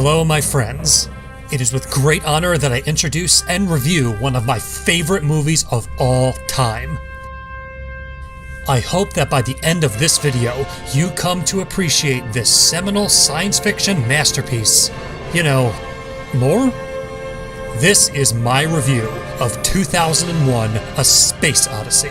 Hello, my friends. It is with great honor that I introduce and review one of my favorite movies of all time. I hope that by the end of this video, you come to appreciate this seminal science fiction masterpiece. You know, more? This is my review of 2001: A Space Odyssey.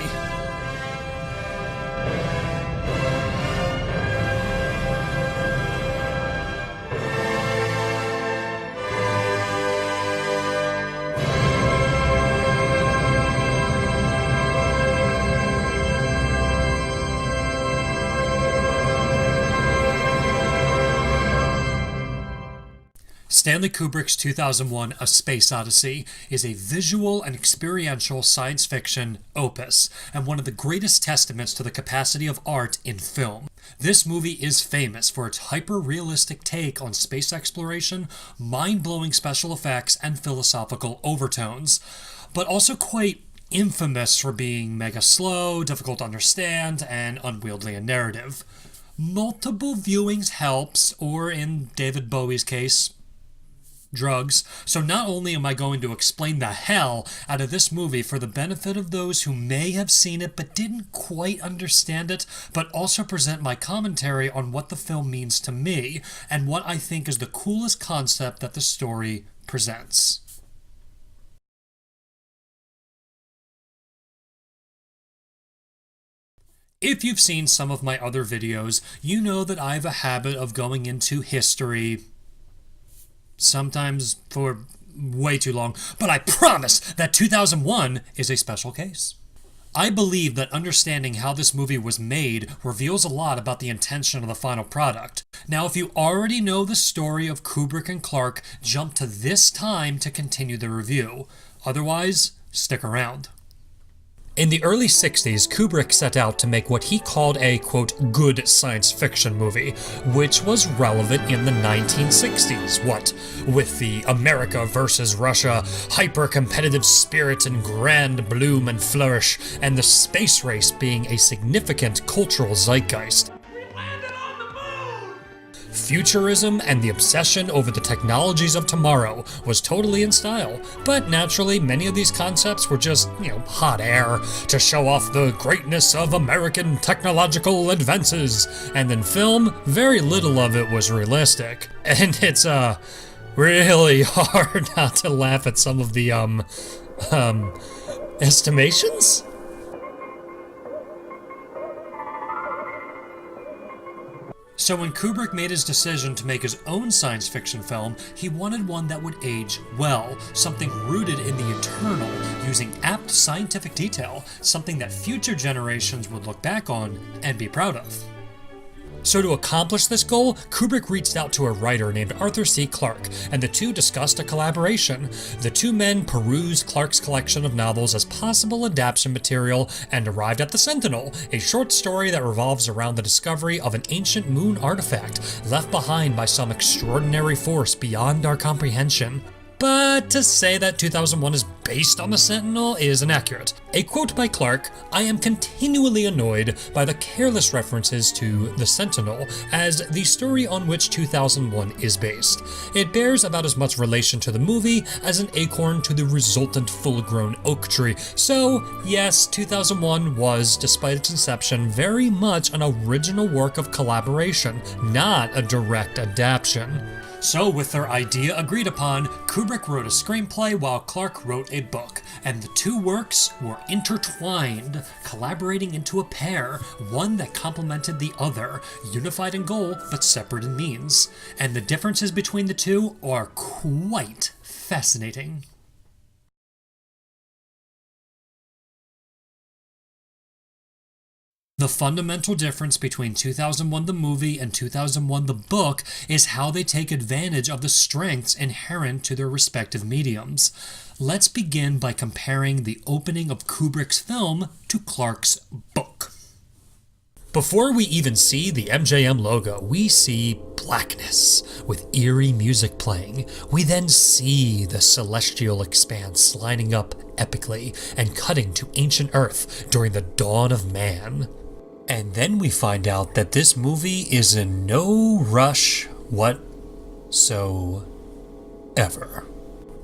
Stanley Kubrick's 2001: A Space Odyssey is a visual and experiential science fiction opus, and one of the greatest testaments to the capacity of art in film. This movie is famous for its hyper-realistic take on space exploration, mind-blowing special effects, and philosophical overtones, but also quite infamous for being mega slow, difficult to understand, and unwieldy in narrative. Multiple viewings helps, or in David Bowie's case, drugs. So not only am I going to explain the hell out of this movie for the benefit of those who may have seen it but didn't quite understand it, but also present my commentary on what the film means to me and what I think is the coolest concept that the story presents. If you've seen some of my other videos, you know that I have a habit of going into history, sometimes for way too long, but I promise that 2001 is a special case. I believe that understanding how this movie was made reveals a lot about the intention of the final product. Now, if you already know the story of Kubrick and Clarke, jump to this time to continue the review. Otherwise, stick around. In the early 60s, Kubrick set out to make what he called a, quote, good science fiction movie, which was relevant in the 1960s. What with the America versus Russia, hyper-competitive spirit and grand bloom and flourish, and the space race being a significant cultural zeitgeist. Futurism and the obsession over the technologies of tomorrow was totally in style, but naturally many of these concepts were just, hot air to show off the greatness of American technological advances, and in film, very little of it was realistic. And it's, really hard not to laugh at some of the, estimations? So when Kubrick made his decision to make his own science fiction film, he wanted one that would age well, something rooted in the eternal, using apt scientific detail, something that future generations would look back on and be proud of. So to accomplish this goal, Kubrick reached out to a writer named Arthur C. Clarke, and the two discussed a collaboration. The two men perused Clarke's collection of novels as possible adaptation material and arrived at The Sentinel, a short story that revolves around the discovery of an ancient moon artifact left behind by some extraordinary force beyond our comprehension. But to say that 2001 is based on The Sentinel is inaccurate. A quote by Clarke, "I am continually annoyed by the careless references to The Sentinel as the story on which 2001 is based. It bears about as much relation to the movie as an acorn to the resultant full-grown oak tree." So, yes, 2001 was, despite its inception, very much an original work of collaboration, not a direct adaptation. So, with their idea agreed upon, Kubrick wrote a screenplay while Clarke wrote a book, and the two works were intertwined, collaborating into a pair, one that complemented the other, unified in goal but separate in means. And the differences between the two are quite fascinating. The fundamental difference between 2001 the movie and 2001 the book is how they take advantage of the strengths inherent to their respective mediums. Let's begin by comparing the opening of Kubrick's film to Clarke's book. Before we even see the MJM logo, we see blackness with eerie music playing. We then see the celestial expanse lining up epically and cutting to ancient Earth during the dawn of man. And then we find out that this movie is in no rush so ever.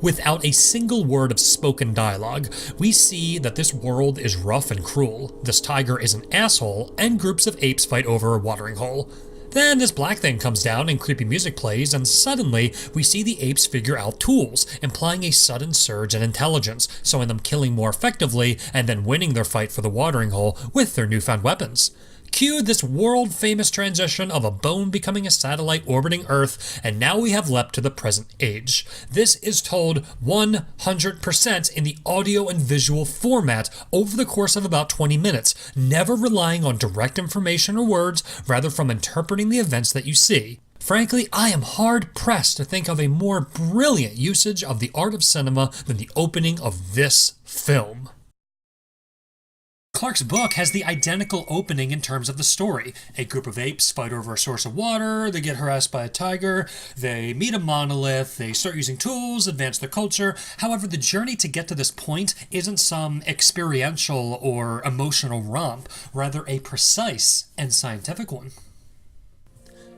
Without a single word of spoken dialogue, we see that this world is rough and cruel, this tiger is an asshole, and groups of apes fight over a watering hole. Then this black thing comes down and creepy music plays, and suddenly we see the apes figure out tools, implying a sudden surge in intelligence, showing them killing more effectively and then winning their fight for the watering hole with their newfound weapons. Cue this world-famous transition of a bone becoming a satellite orbiting Earth, and now we have leapt to the present age. This is told 100% in the audio and visual format over the course of about 20 minutes, never relying on direct information or words, rather from interpreting the events that you see. Frankly, I am hard-pressed to think of a more brilliant usage of the art of cinema than the opening of this film. Clark's book has the identical opening in terms of the story. A group of apes fight over a source of water, they get harassed by a tiger, they meet a monolith, they start using tools, advance their culture. However, the journey to get to this point isn't some experiential or emotional romp, rather a precise and scientific one.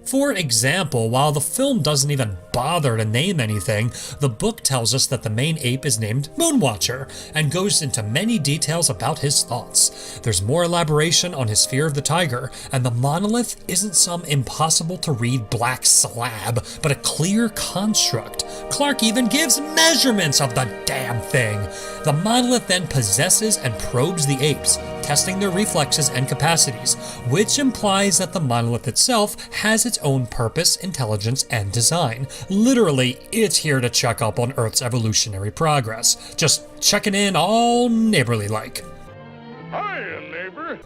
For example, while the film doesn't even bother to name anything, the book tells us that the main ape is named Moonwatcher, and goes into many details about his thoughts. There's more elaboration on his fear of the tiger, and the monolith isn't some impossible-to-read black slab, but a clear construct. Clark even gives measurements of the damn thing. The monolith then possesses and probes the apes, testing their reflexes and capacities, which implies that the monolith itself has its own purpose, intelligence, and design. Literally, it's here to check up on Earth's evolutionary progress. Just checking in all neighborly-like. Hiya, neighbor.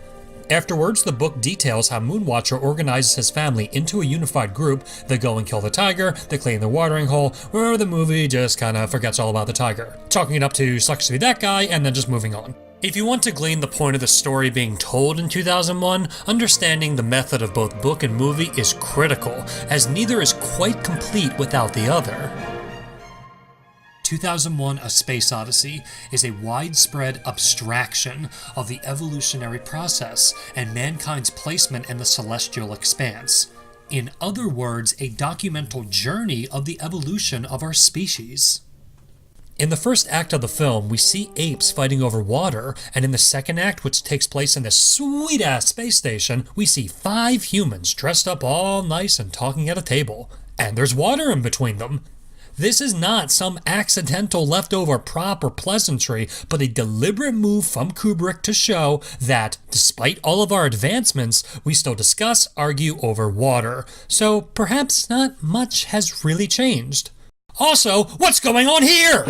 Afterwards, the book details how Moonwatcher organizes his family into a unified group. They go and kill the tiger, they clean the watering hole, where the movie just kinda forgets all about the tiger, chalking it up to sucks to be that guy, and then just moving on. If you want to glean the point of the story being told in 2001, understanding the method of both book and movie is critical, as neither is quite complete without the other. 2001: A Space Odyssey is a widespread abstraction of the evolutionary process and mankind's placement in the celestial expanse. In other words, a documental journey of the evolution of our species. In the first act of the film, we see apes fighting over water, and in the second act, which takes place in this sweet-ass space station, we see 5 humans dressed up all nice and talking at a table. And there's water in between them. This is not some accidental leftover prop or pleasantry, but a deliberate move from Kubrick to show that, despite all of our advancements, we still discuss, argue over water. So perhaps not much has really changed. Also, what's going on here?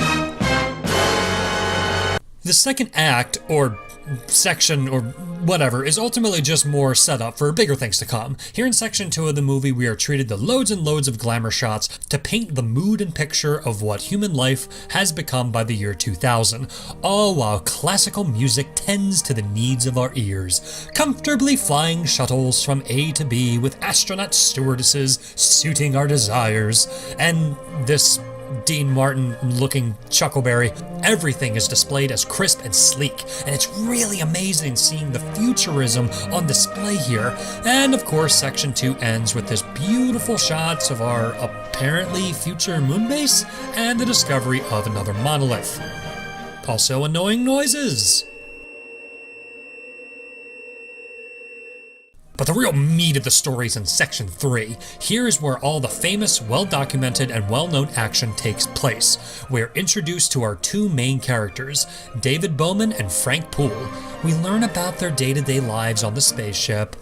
The second act, or section, or whatever, is ultimately just more setup for bigger things to come. Here in section 2 of the movie, we are treated to loads and loads of glamour shots to paint the mood and picture of what human life has become by the year 2000, all while classical music tends to the needs of our ears. Comfortably flying shuttles from A to B with astronaut stewardesses suiting our desires, and this Dean Martin-looking Chuckleberry. Everything is displayed as crisp and sleek, and it's really amazing seeing the futurism on display here. And of course, section 2 ends with this beautiful shots of our apparently future moon base and the discovery of another monolith. Also annoying noises. But the real meat of the story is in section 3. Here is where all the famous, well-documented, and well-known action takes place. We're introduced to our 2 main characters, David Bowman and Frank Poole. We learn about their day-to-day lives on the spaceship,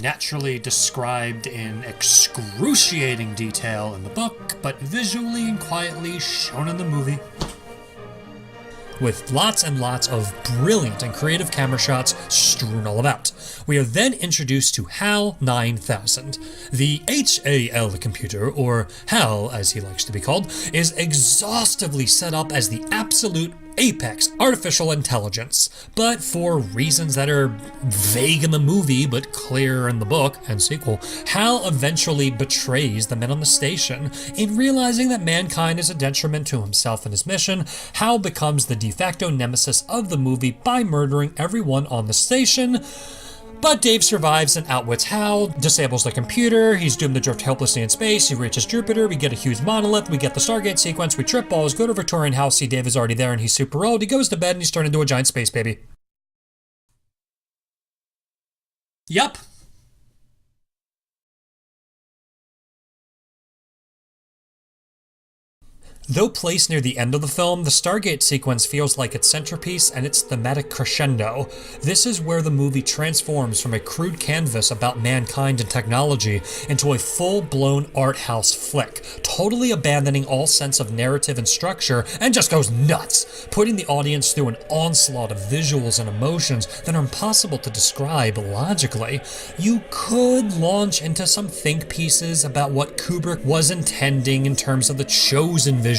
naturally described in excruciating detail in the book, but visually and quietly shown in the movie, with lots and lots of brilliant and creative camera shots strewn all about. We are then introduced to HAL 9000. The HAL computer, or HAL as he likes to be called, is exhaustively set up as the absolute apex artificial intelligence, but for reasons that are vague in the movie but clear in the book and sequel, Hal eventually betrays the men on the station. In realizing that mankind is a detriment to himself and his mission, Hal becomes the de facto nemesis of the movie by murdering everyone on the station. But Dave survives and outwits Hal, disables the computer, he's doomed to drift helplessly in space, he reaches Jupiter, we get a huge monolith, we get the Stargate sequence, we trip balls, go to Victorian house, see Dave is already there and he's super old, he goes to bed and he's turned into a giant space baby. Yup. Though placed near the end of the film, the Stargate sequence feels like its centerpiece and its thematic crescendo. This is where the movie transforms from a crude canvas about mankind and technology into a full-blown art house flick, totally abandoning all sense of narrative and structure, and just goes nuts, putting the audience through an onslaught of visuals and emotions that are impossible to describe logically. You could launch into some think pieces about what Kubrick was intending in terms of the chosen visuals,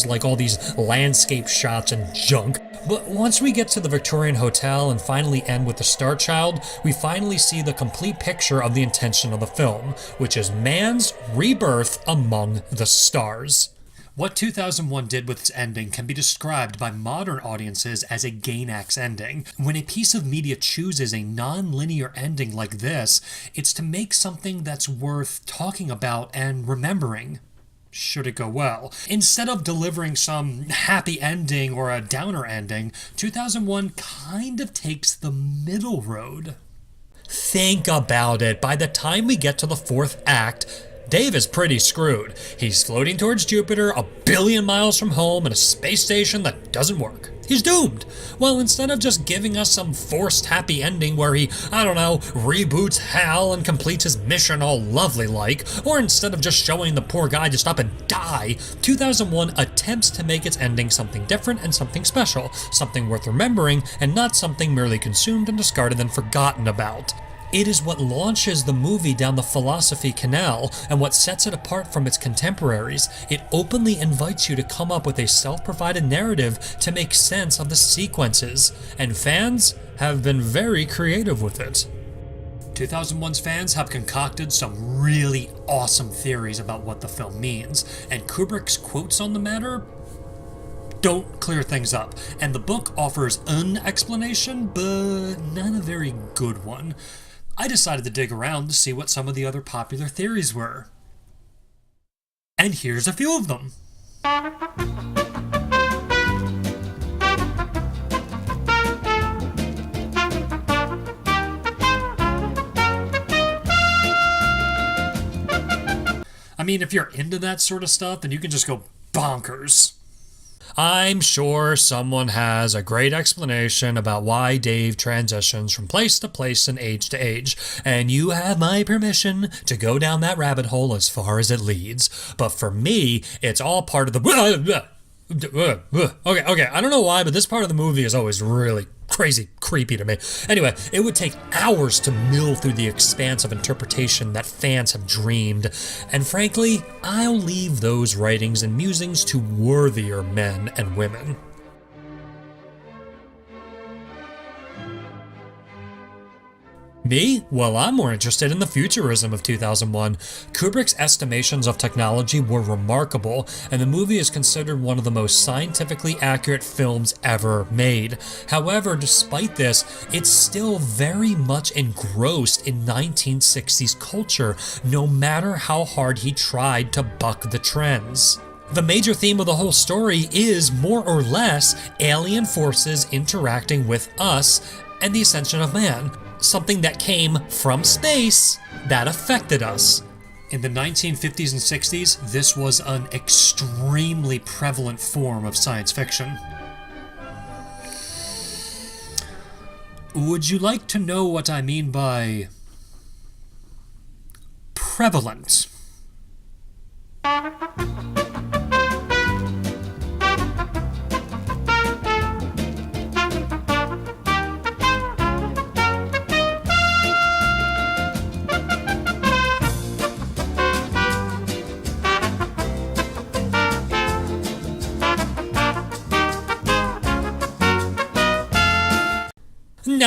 like all these landscape shots and junk. But once we get to the Victorian Hotel and finally end with the Star Child, we finally see the complete picture of the intention of the film, which is man's rebirth among the stars. What 2001 did with its ending can be described by modern audiences as a Gainax ending. When a piece of media chooses a non-linear ending like this, it's to make something that's worth talking about and remembering, should it go well. Instead of delivering some happy ending or a downer ending, 2001 kind of takes the middle road. Think about it. By the time we get to the fourth act, Dave is pretty screwed. He's floating towards Jupiter, 1 billion miles from home, in a space station that doesn't work. He's doomed. Well, instead of just giving us some forced happy ending where he, reboots Hal and completes his mission all lovely like, or instead of just showing the poor guy just up and die, 2001 attempts to make its ending something different and something special, something worth remembering, and not something merely consumed and discarded and forgotten about. It is what launches the movie down the philosophy canal and what sets it apart from its contemporaries. It openly invites you to come up with a self-provided narrative to make sense of the sequences, and fans have been very creative with it. 2001's fans have concocted some really awesome theories about what the film means, and Kubrick's quotes on the matter don't clear things up, and the book offers an explanation, but not a very good one. I decided to dig around to see what some of the other popular theories were. And here's a few of them. I mean, if you're into that sort of stuff, then you can just go bonkers. I'm sure someone has a great explanation about why Dave transitions from place to place and age to age, and you have my permission to go down that rabbit hole as far as it leads. But for me, it's all part of the... Okay, I don't know why, but this part of the movie is always really crazy creepy to me. Anyway, it would take hours to mill through the expanse of interpretation that fans have dreamed, and frankly, I'll leave those writings and musings to worthier men and women. Me? Well, I'm more interested in the futurism of 2001. Kubrick's estimations of technology were remarkable, and the movie is considered one of the most scientifically accurate films ever made. However, despite this, it's still very much engrossed in 1960s culture, no matter how hard he tried to buck the trends. The major theme of the whole story is, more or less, alien forces interacting with us and the ascension of man. Something that came from space that affected us. In the 1950s and 60s, this was an extremely prevalent form of science fiction. Would you like to know what I mean by prevalent?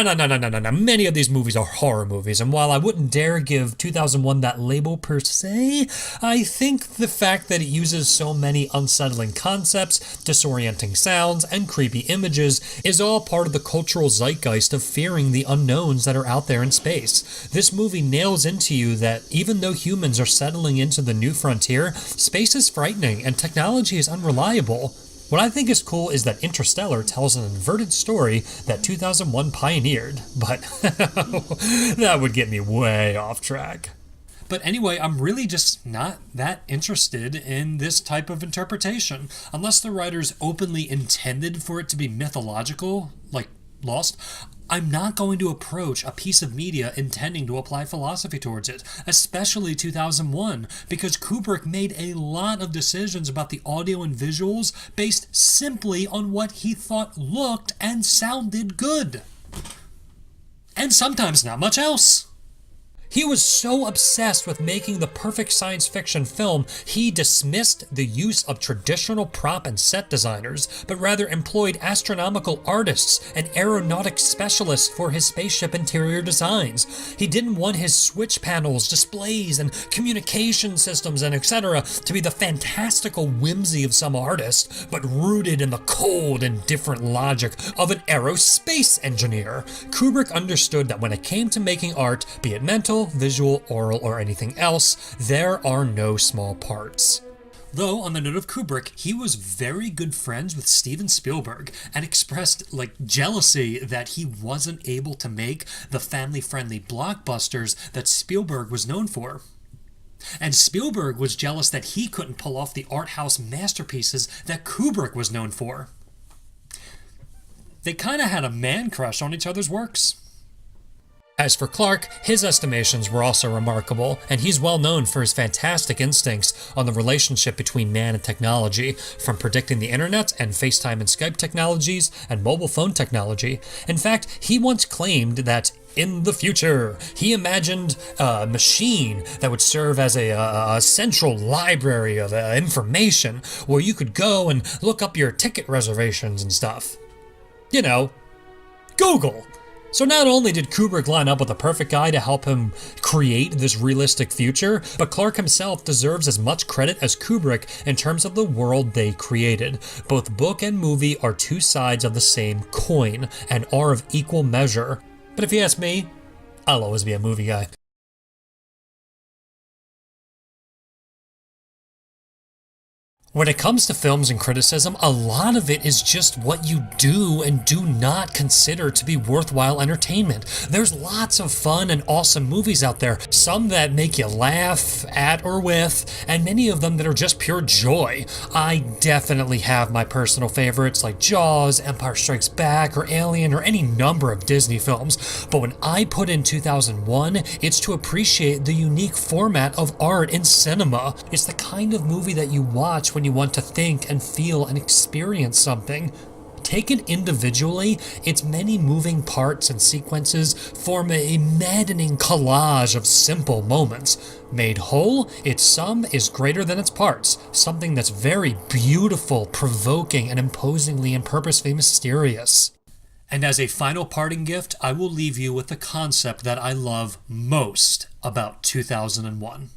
No. Many of these movies are horror movies, and while I wouldn't dare give 2001 that label per se, I think the fact that it uses so many unsettling concepts, disorienting sounds, and creepy images is all part of the cultural zeitgeist of fearing the unknowns that are out there in space. This movie nails into you that even though humans are settling into the new frontier, space is frightening and technology is unreliable. What I think is cool is that Interstellar tells an inverted story that 2001 pioneered, but that would get me way off track. But anyway, I'm really just not that interested in this type of interpretation. Unless the writers openly intended for it to be mythological, like Lost, I'm not going to approach a piece of media intending to apply philosophy towards it, especially 2001, because Kubrick made a lot of decisions about the audio and visuals based simply on what he thought looked and sounded good. And sometimes not much else. He was so obsessed with making the perfect science fiction film, he dismissed the use of traditional prop and set designers, but rather employed astronomical artists and aeronautic specialists for his spaceship interior designs. He didn't want his switch panels, displays, and communication systems and etc. to be the fantastical whimsy of some artist, but rooted in the cold and different logic of an aerospace engineer. Kubrick understood that when it came to making art, be it mental, visual, oral, or anything else, there are no small parts. Though, on the note of Kubrick, he was very good friends with Steven Spielberg and expressed, jealousy that he wasn't able to make the family-friendly blockbusters that Spielberg was known for. And Spielberg was jealous that he couldn't pull off the art house masterpieces that Kubrick was known for. They kind of had a man crush on each other's works. As for Clarke, his estimations were also remarkable, and he's well known for his fantastic instincts on the relationship between man and technology, from predicting the internet and FaceTime and Skype technologies and mobile phone technology. In fact, he once claimed that in the future, he imagined a machine that would serve as a central library of information where you could go and look up your ticket reservations and stuff. You know, Google. So not only did Kubrick line up with a perfect guy to help him create this realistic future, but Clarke himself deserves as much credit as Kubrick in terms of the world they created. Both book and movie are two sides of the same coin and are of equal measure. But if you ask me, I'll always be a movie guy. When it comes to films and criticism, a lot of it is just what you do and do not consider to be worthwhile entertainment. There's lots of fun and awesome movies out there, some that make you laugh at or with, and many of them that are just pure joy. I definitely have my personal favorites like Jaws, Empire Strikes Back, or Alien, or any number of Disney films, but when I put in 2001, it's to appreciate the unique format of art in cinema. It's the kind of movie that you watch when you want to think and feel and experience something. Taken individually, its many moving parts and sequences form a maddening collage of simple moments. Made whole, its sum is greater than its parts, something that's very beautiful, provoking, and imposingly and purposefully mysterious. And as a final parting gift, I will leave you with the concept that I love most about 2001.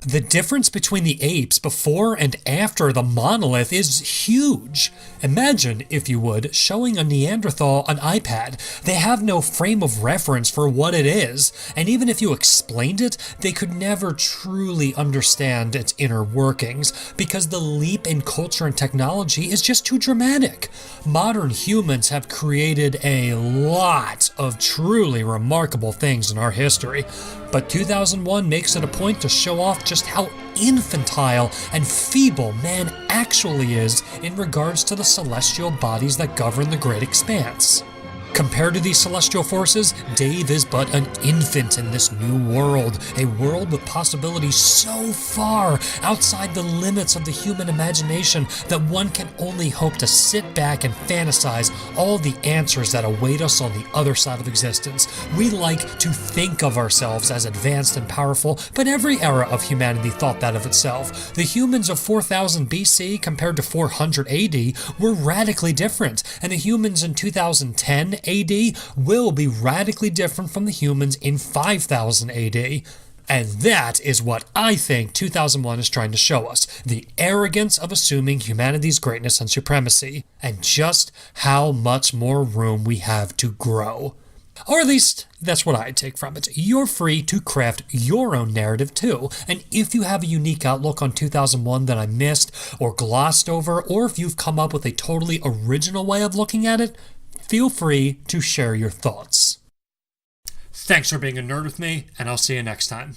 The difference between the apes before and after the monolith is huge. Imagine, if you would, showing a Neanderthal an iPad. They have no frame of reference for what it is, and even if you explained it, they could never truly understand its inner workings, because the leap in culture and technology is just too dramatic. Modern humans have created a lot of truly remarkable things in our history, but 2001 makes it a point to show off just how infantile and feeble man actually is in regards to the celestial bodies that govern the great expanse. Compared to these celestial forces, Dave is but an infant in this new world, a world with possibilities so far outside the limits of the human imagination that one can only hope to sit back and fantasize all the answers that await us on the other side of existence. We like to think of ourselves as advanced and powerful, but every era of humanity thought that of itself. The humans of 4000 BC compared to 400 AD were radically different, and the humans in 2010 AD will be radically different from the humans in 5000 AD. And that is what I think 2001 is trying to show us, the arrogance of assuming humanity's greatness and supremacy, and just how much more room we have to grow. Or at least, that's what I take from it. You're free to craft your own narrative too, and if you have a unique outlook on 2001 that I missed or glossed over, or if you've come up with a totally original way of looking at it, feel free to share your thoughts. Thanks for being a nerd with me, and I'll see you next time.